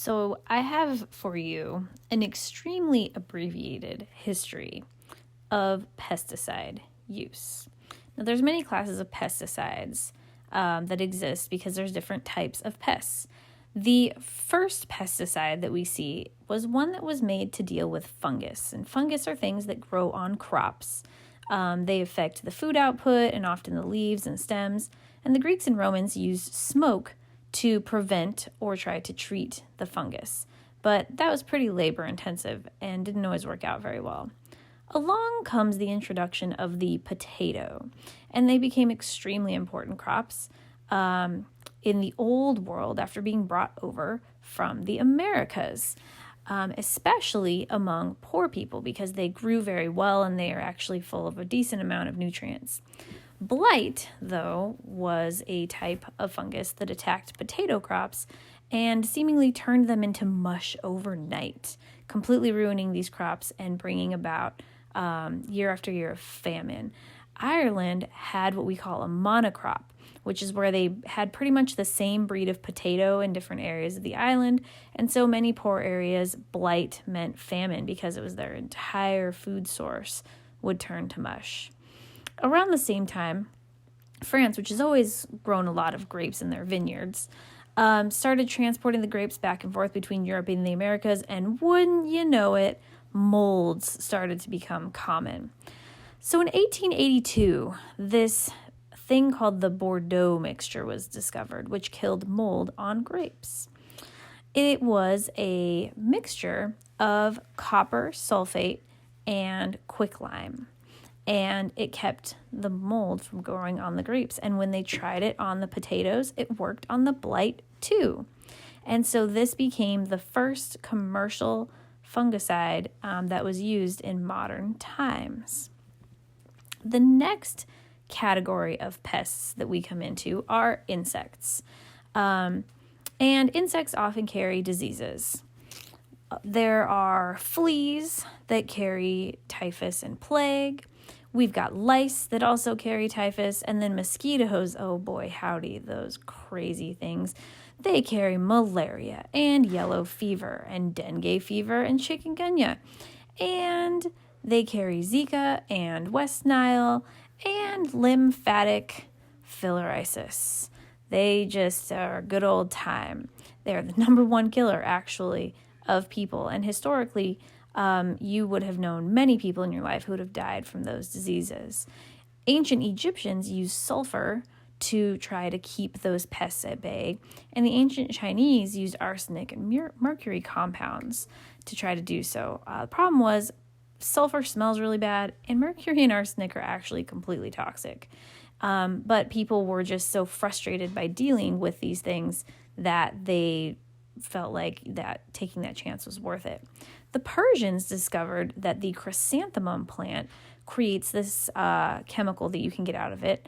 So I have for you an extremely abbreviated history of pesticide use. Now, there's many classes of pesticides that exist because there's different types of pests. The first pesticide that we see was one that was made to deal with fungus. And fungus are things that grow on crops. They affect the food output and often the leaves and stems. And the Greeks and Romans used smoke to prevent or try to treat the fungus. But that was pretty labor intensive and didn't always work out very well. Along comes the introduction of the potato, and they became extremely important crops in the old world after being brought over from the Americas, especially among poor people because they grew very well and they are actually full of a decent amount of nutrients. Blight, though, was a type of fungus that attacked potato crops and seemingly turned them into mush overnight, completely ruining these crops and bringing about year after year of famine. Ireland had what we call a monocrop, which is where they had pretty much the same breed of potato in different areas of the island, and so many poor areas, blight meant famine because it was their entire food source would turn to mush. Around the same time, France, which has always grown a lot of grapes in their vineyards, started transporting the grapes back and forth between Europe and the Americas, and wouldn't you know it, molds started to become common. So in 1882, this thing called the Bordeaux mixture was discovered, which killed mold on grapes. It was a mixture of copper sulfate and quicklime, and it kept the mold from growing on the grapes. And when they tried it on the potatoes, it worked on the blight too. And so this became the first commercial fungicide that was used in modern times. The next category of pests that we come into are insects. And insects often carry diseases. There are fleas that carry typhus and plague. We've got lice that also carry typhus, and then mosquitoes, oh boy, howdy, those crazy things. They carry malaria and yellow fever and dengue fever and chikungunya. And they carry Zika and West Nile and lymphatic filariasis. They just are a good old time. They're the number one killer, actually, of people. And historically, you would have known many people in your life who would have died from those diseases. Ancient Egyptians used sulfur to try to keep those pests at bay, and the ancient Chinese used arsenic and mercury compounds to try to do so. The problem was sulfur smells really bad, and mercury and arsenic are actually completely toxic. But people were just so frustrated by dealing with these things that they felt like that taking that chance was worth it. The Persians discovered that the chrysanthemum plant creates this chemical that you can get out of it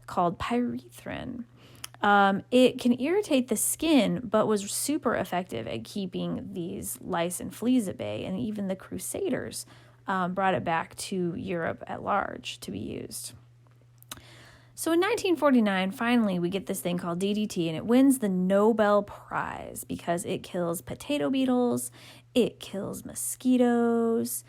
called pyrethrin. It can irritate the skin, but was super effective at keeping these lice and fleas at bay, and even the Crusaders brought it back to Europe at large to be used. So in 1949, finally, we get this thing called DDT, and it wins the Nobel Prize because it kills potato beetles, it kills mosquitoes,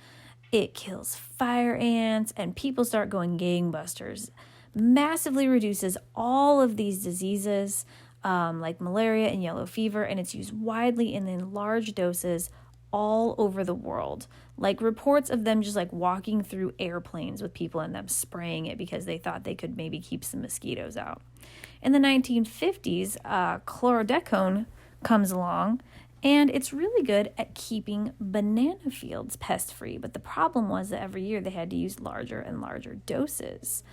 it kills fire ants, and people start going gangbusters. Massively reduces all of these diseases like malaria and yellow fever, and it's used widely and in large doses all over the world. Like reports of them just like walking through airplanes with people in them spraying it because they thought they could maybe keep some mosquitoes out. In the 1950s, chlordecone comes along, and it's really good at keeping banana fields pest-free. But the problem was that every year they had to use larger and larger doses,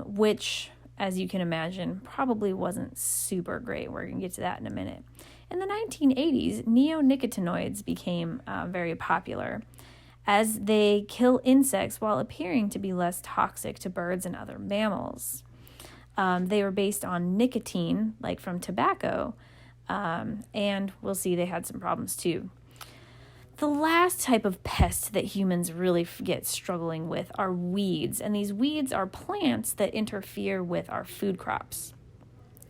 which, as you can imagine, probably wasn't super great. We're going to get to that in a minute. In the 1980s, neonicotinoids became very popular as they kill insects while appearing to be less toxic to birds and other mammals. They were based on nicotine, like from tobacco, and we'll see they had some problems too. The last type of pest that humans really get struggling with are weeds, and these weeds are plants that interfere with our food crops.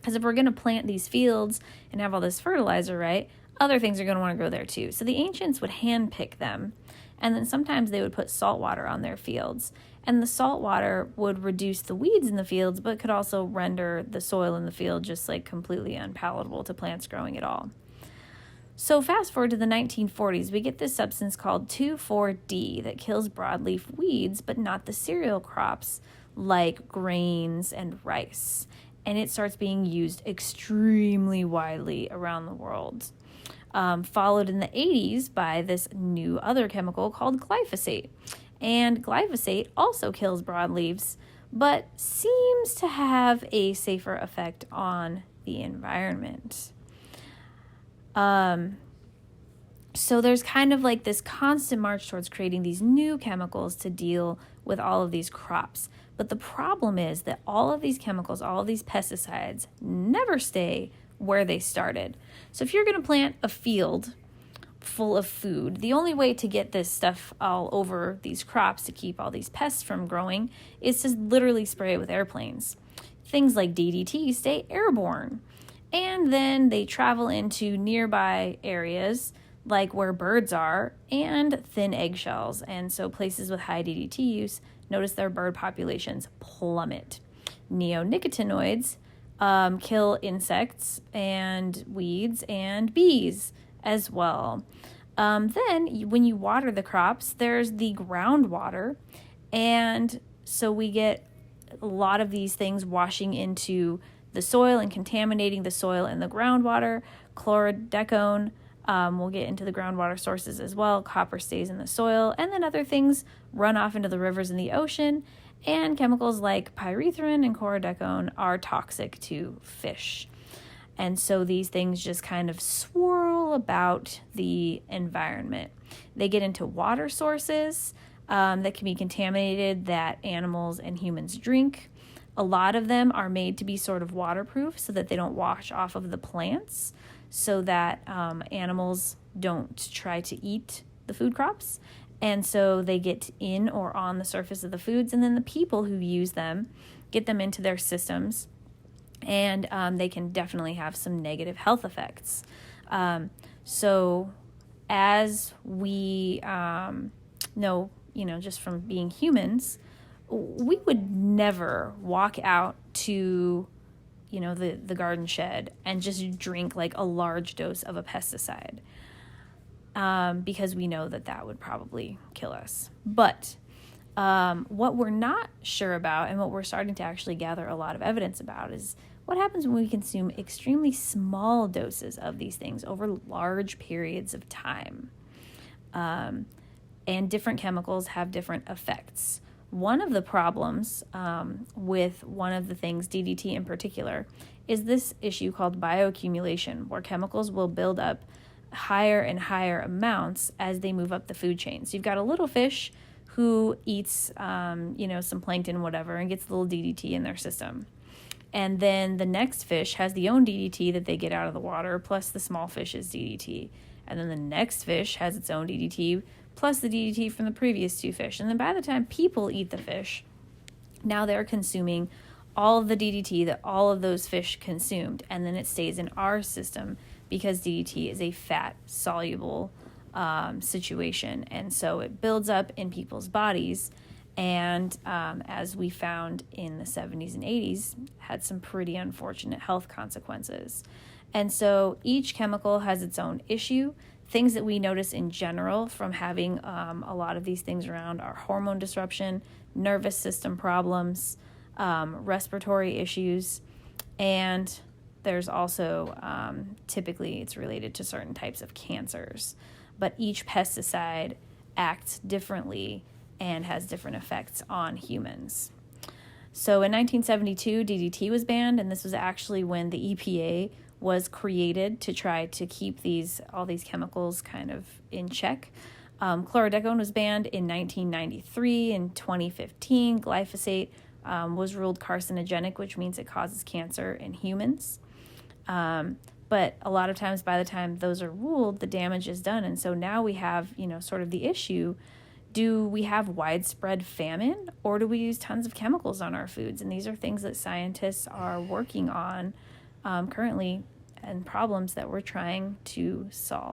Because if we're going to plant these fields and have all this fertilizer, right, other things are going to want to grow there too. So the ancients would hand pick them, and then sometimes they would put salt water on their fields. And the salt water would reduce the weeds in the fields, but could also render the soil in the field just like completely unpalatable to plants growing at all. So fast forward to the 1940s, we get this substance called 2,4-D that kills broadleaf weeds, but not the cereal crops like grains and rice. And it starts being used extremely widely around the world. Followed in the 80s by this new other chemical called glyphosate. And glyphosate also kills broadleaves, but seems to have a safer effect on the environment. So there's kind of like this constant march towards creating these new chemicals to deal with all of these crops. But the problem is that all of these chemicals, all of these pesticides never stay where they started. So if you're going to plant a field full of food, the only way to get this stuff all over these crops to keep all these pests from growing is to literally spray it with airplanes. Things like DDT stay airborne. And then they travel into nearby areas like where birds are and thin eggshells. And so places with high DDT use, notice their bird populations plummet. Neonicotinoids kill insects and weeds and bees as well. Then when you water the crops, there's the groundwater. And so we get a lot of these things washing into the soil and contaminating the soil and the groundwater. Chlordecone, we'll get into the groundwater sources as well. Copper stays in the soil, and then other things run off into the rivers and the ocean. And chemicals like pyrethrin and chlordecone are toxic to fish. And so these things just kind of swirl about the environment. They get into water sources that can be contaminated that animals and humans drink. A lot of them are made to be sort of waterproof so that they don't wash off of the plants, so that animals don't try to eat the food crops. And so they get in or on the surface of the foods, and then the people who use them get them into their systems, and they can definitely have some negative health effects. So as we know, just from being humans, we would never walk out to, the garden shed and just drink like a large dose of a pesticide, because we know that would probably kill us. But what we're not sure about, and what we're starting to actually gather a lot of evidence about, is what happens when we consume extremely small doses of these things over large periods of time. And different chemicals have different effects. One of the problems with one of the things, DDT in particular, is this issue called bioaccumulation, where chemicals will build up higher and higher amounts as they move up the food chain. So you've got a little fish who eats, some plankton, whatever, and gets a little DDT in their system. And then the next fish has the own DDT that they get out of the water, plus the small fish's DDT. And then the next fish has its own DDT, plus the DDT from the previous two fish. And then by the time people eat the fish, now they're consuming all of the DDT that all of those fish consumed. And then it stays in our system because DDT is a fat-soluble situation. And so it builds up in people's bodies. And as we found in the 70s and 80s, had some pretty unfortunate health consequences. And so each chemical has its own issue. Things that we notice in general from having a lot of these things around are hormone disruption, nervous system problems, respiratory issues, and there's also typically it's related to certain types of cancers. But each pesticide acts differently and has different effects on humans. So in 1972, DDT was banned, and this was actually when the EPA was created to try to keep all these chemicals kind of in check. Chlordecone was banned in 1993. In 2015, glyphosate was ruled carcinogenic, which means it causes cancer in humans. But a lot of times by the time those are ruled, the damage is done. And so now we have, sort of the issue. Do we have widespread famine, or do we use tons of chemicals on our foods? And these are things that scientists are working on currently and problems that we're trying to solve.